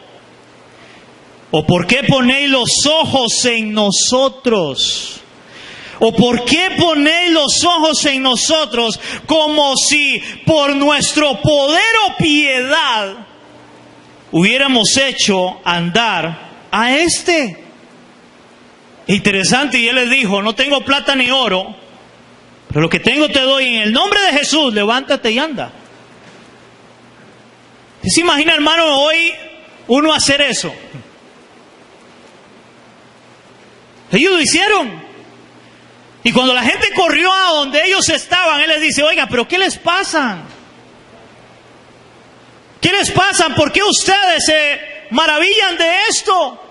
¿O por qué ponéis los ojos en nosotros? ¿O por qué ponéis los ojos en nosotros como si por nuestro poder o piedad hubiéramos hecho andar a este? Interesante, y él les dijo: no tengo plata ni oro, pero lo que tengo te doy. En el nombre de Jesús, levántate y anda. ¿Se imagina, hermano, hoy uno hacer eso? Ellos lo hicieron. Y cuando la gente corrió a donde ellos estaban, él les dice: oiga, pero ¿qué les pasa? ¿Qué les pasa? ¿Por qué ustedes se maravillan de esto?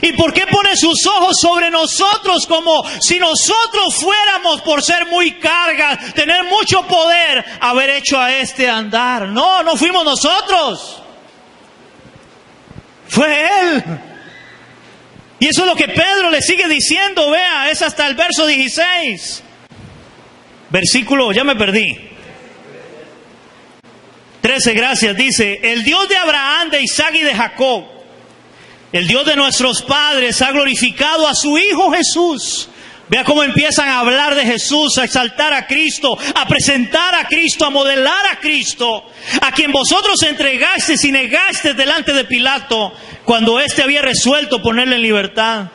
¿Y por qué ponen sus ojos sobre nosotros como si nosotros fuéramos, por ser muy cargas, tener mucho poder, haber hecho a este andar? No, no fuimos nosotros. Fue Él. Y eso es lo que Pedro le sigue diciendo, vea, es hasta el verso 16. Versículo, ya me perdí. 13, gracias, dice: el Dios de Abraham, de Isaac y de Jacob, el Dios de nuestros padres, ha glorificado a su Hijo Jesús. Vea cómo empiezan a hablar de Jesús, a exaltar a Cristo, a presentar a Cristo, a modelar a Cristo, a quien vosotros entregasteis y negasteis delante de Pilato, cuando éste había resuelto ponerle en libertad.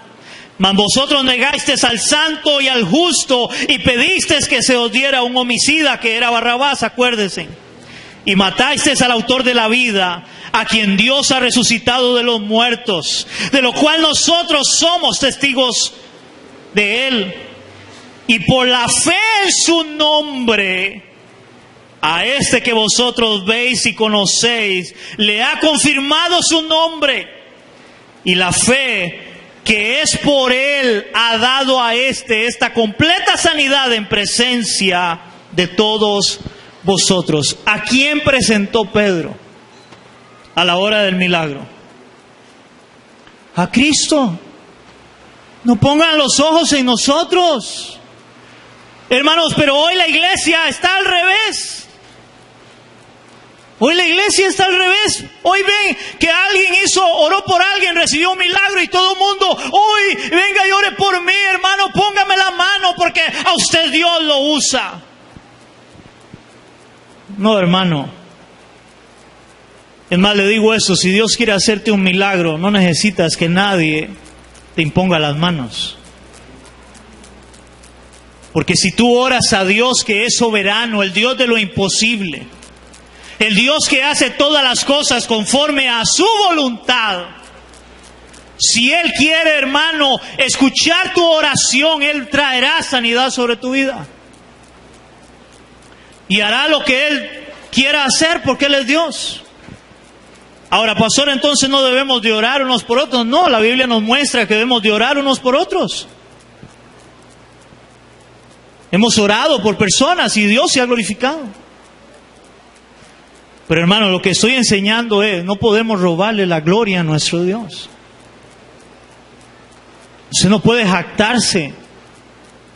Mas vosotros negasteis al santo y al justo, y pedisteis que se os diera un homicida, que era Barrabás, acuérdense. Y matasteis al autor de la vida, a quien Dios ha resucitado de los muertos, de lo cual nosotros somos testigos de Él. Y por la fe en su nombre, a este que vosotros veis y conocéis, le ha confirmado su nombre. Y la fe que es por Él ha dado a esta completa sanidad en presencia de todos vosotros. ¿A quién presentó Pedro a la hora del milagro? A Cristo. No pongan los ojos en nosotros, hermanos, pero hoy la iglesia está al revés. Hoy la iglesia está al revés. Hoy ven que alguien oró por alguien, recibió un milagro y todo el mundo: uy, venga y ore por mí, hermano, póngame la mano porque a usted Dios lo usa. No, hermano. Es más, le digo esto: si Dios quiere hacerte un milagro, no necesitas que nadie te imponga las manos. Porque si tú oras a Dios, que es soberano, el Dios de lo imposible, el Dios que hace todas las cosas conforme a su voluntad, si Él quiere, hermano, escuchar tu oración, Él traerá sanidad sobre tu vida. Y hará lo que Él quiera hacer, porque Él es Dios. Ahora, pastor, entonces no debemos de orar unos por otros. No, la Biblia nos muestra que debemos de orar unos por otros. Hemos orado por personas y Dios se ha glorificado. Pero hermano, lo que estoy enseñando es: no podemos robarle la gloria a nuestro Dios. Usted no puede jactarse,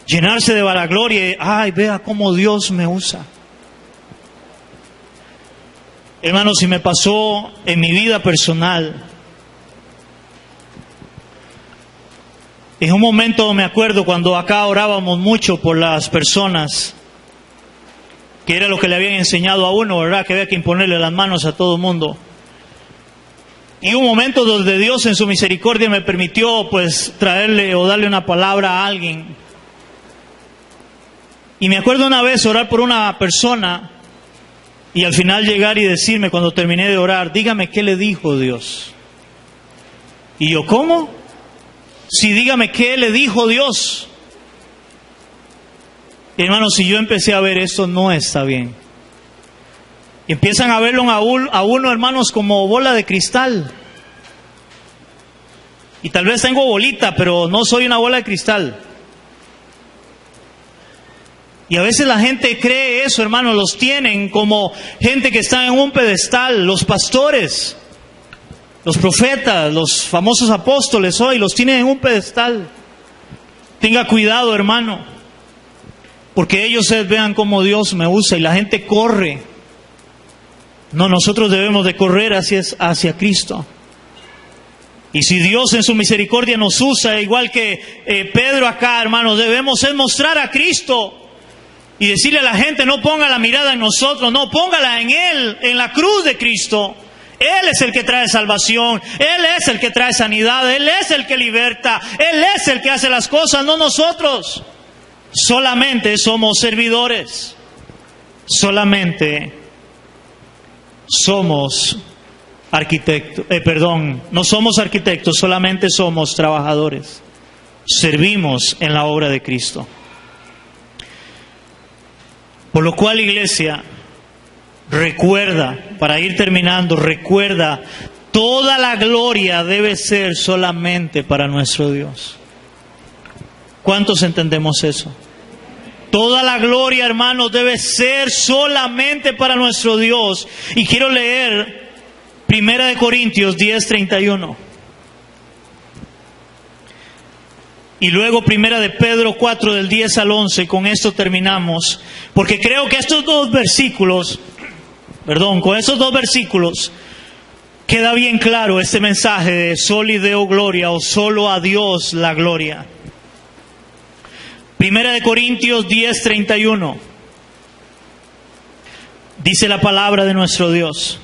llenarse de vanagloria y: ay, vea cómo Dios me usa. Hermano, si me pasó en mi vida personal, en un momento me acuerdo cuando acá orábamos mucho por las personas, que era lo que le habían enseñado a uno, ¿verdad? Que había que imponerle las manos a todo el mundo. Y un momento donde Dios en su misericordia me permitió pues traerle o darle una palabra a alguien. Y me acuerdo una vez orar por una persona y al final llegar y decirme cuando terminé de orar, dígame qué le dijo Dios. Y yo, ¿cómo? Sí, dígame qué le dijo Dios. Hermanos, si yo empecé a ver esto, no está bien. Y empiezan a verlo a uno, hermanos, como bola de cristal. Y tal vez tengo bolita, pero no soy una bola de cristal. Y a veces la gente cree eso, hermanos, los tienen como gente que está en un pedestal, los pastores, los profetas, los famosos apóstoles hoy, los tienen en un pedestal. Tenga cuidado, hermano, porque ellos vean cómo Dios me usa y la gente corre. No, nosotros debemos de correr hacia Cristo. Y si Dios en su misericordia nos usa, igual que Pedro acá, hermanos, debemos mostrar a Cristo. Y decirle a la gente, no ponga la mirada en nosotros, no, póngala en Él, en la cruz de Cristo. Él es el que trae salvación, Él es el que trae sanidad, Él es el que liberta, Él es el que hace las cosas, no nosotros. Solamente somos servidores, solamente somos arquitectos, no somos arquitectos, solamente somos trabajadores. Servimos en la obra de Cristo. Por lo cual, iglesia, recuerda, para ir terminando, recuerda, toda la gloria debe ser solamente para nuestro Dios. ¿Cuántos entendemos eso? Toda la gloria, hermanos, debe ser solamente para nuestro Dios. Y quiero leer 1 Corintios 10:31. Y luego 1 de Pedro 4 del 10 al 11, con esto terminamos. Porque creo que con estos dos versículos queda bien claro este mensaje de soli Deo gloria o solo a Dios la gloria. 1 de Corintios 10:31. Dice la palabra de nuestro Dios.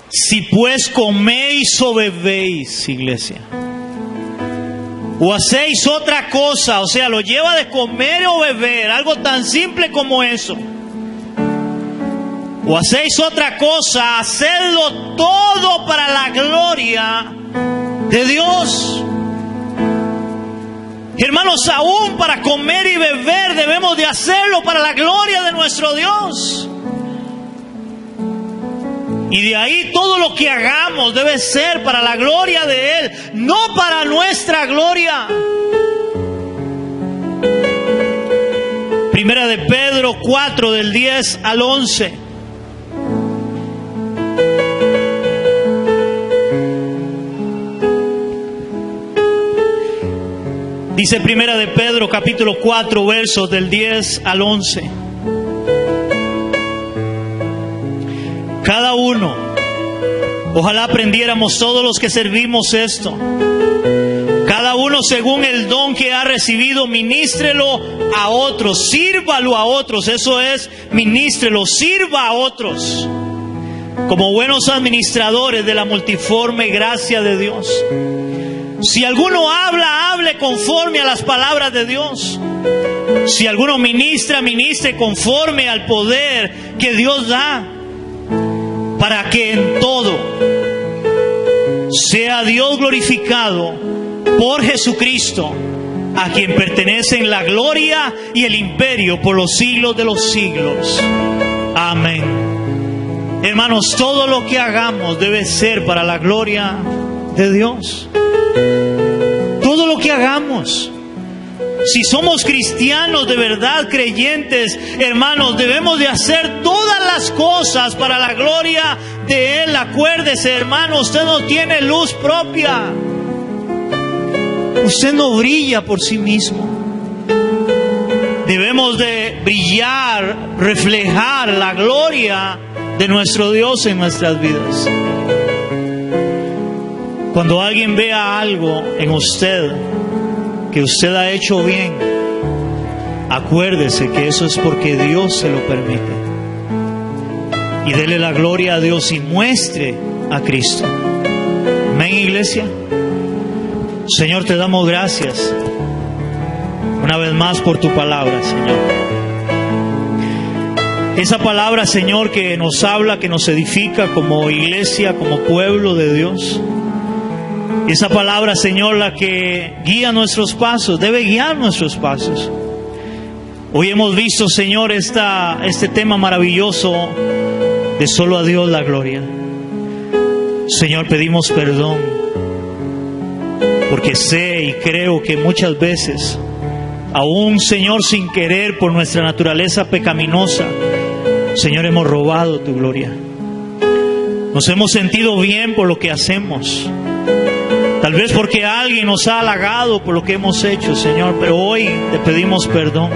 Si pues coméis o bebéis, iglesia, o hacéis otra cosa, o sea, lo lleva de comer o beber, algo tan simple como eso. O hacéis otra cosa, hacedlo todo para la gloria de Dios. Hermanos, aún para comer y beber debemos de hacerlo para la gloria de nuestro Dios. Y de ahí todo lo que hagamos debe ser para la gloria de Él, no para nuestra gloria. Primera de Pedro 4 del 10 al 11. Dice Primera de Pedro capítulo 4 versos del 10 al 11. Cada uno, ojalá aprendiéramos todos los que servimos esto. Cada uno según el don que ha recibido, ministrelo a otros, sírvalo a otros. Eso es, ministrelo, sirva a otros. Como buenos administradores de la multiforme gracia de Dios. Si alguno habla, hable conforme a las palabras de Dios. Si alguno ministra, ministre conforme al poder que Dios da. Para que en todo sea Dios glorificado por Jesucristo, a quien pertenecen la gloria y el imperio por los siglos de los siglos. Amén. Hermanos, todo lo que hagamos debe ser para la gloria de Dios. Todo lo que hagamos. Si somos cristianos de verdad, creyentes, hermanos, debemos de hacer todas las cosas para la gloria de Él. Acuérdese, hermano, usted no tiene luz propia. Usted no brilla por sí mismo. Debemos de brillar, reflejar la gloria de nuestro Dios en nuestras vidas. Cuando alguien vea algo en usted que usted ha hecho bien, acuérdese que eso es porque Dios se lo permite. Y dele la gloria a Dios y muestre a Cristo. Amén, iglesia. Señor, te damos gracias. una vez más por tu palabra, Señor. Esa palabra, Señor, que nos habla, que nos edifica como iglesia, como pueblo de Dios. Esa palabra, Señor, la que guía nuestros pasos, debe guiar nuestros pasos. Hoy hemos visto, Señor, este tema maravilloso de solo a Dios la gloria. Señor, pedimos perdón, porque sé y creo que muchas veces, aún, Señor, sin querer, por nuestra naturaleza pecaminosa, Señor, hemos robado tu gloria. Nos hemos sentido bien por lo que hacemos. Tal vez porque alguien nos ha halagado por lo que hemos hecho, Señor, pero hoy te pedimos perdón.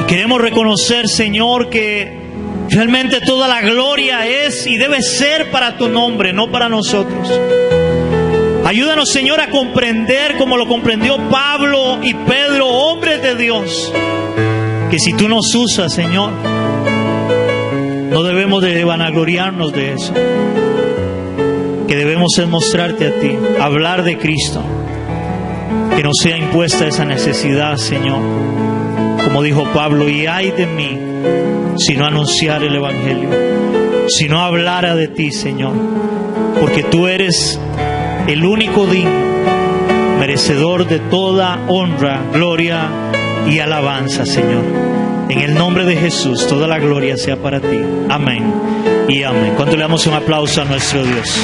Y queremos reconocer, Señor, que realmente toda la gloria es y debe ser para tu nombre, no para nosotros. Ayúdanos, Señor, a comprender como lo comprendió Pablo y Pedro, hombres de Dios, que si tú nos usas, Señor, no debemos de vanagloriarnos de eso. Que debemos es mostrarte a ti, hablar de Cristo, que nos sea impuesta esa necesidad, Señor. Como dijo Pablo, y ay de mí si no anunciara el Evangelio, si no hablara de ti, Señor, porque tú eres el único digno, merecedor de toda honra, gloria y alabanza, Señor. En el nombre de Jesús, toda la gloria sea para ti. Amén y amén. ¿Cuánto le damos un aplauso a nuestro Dios?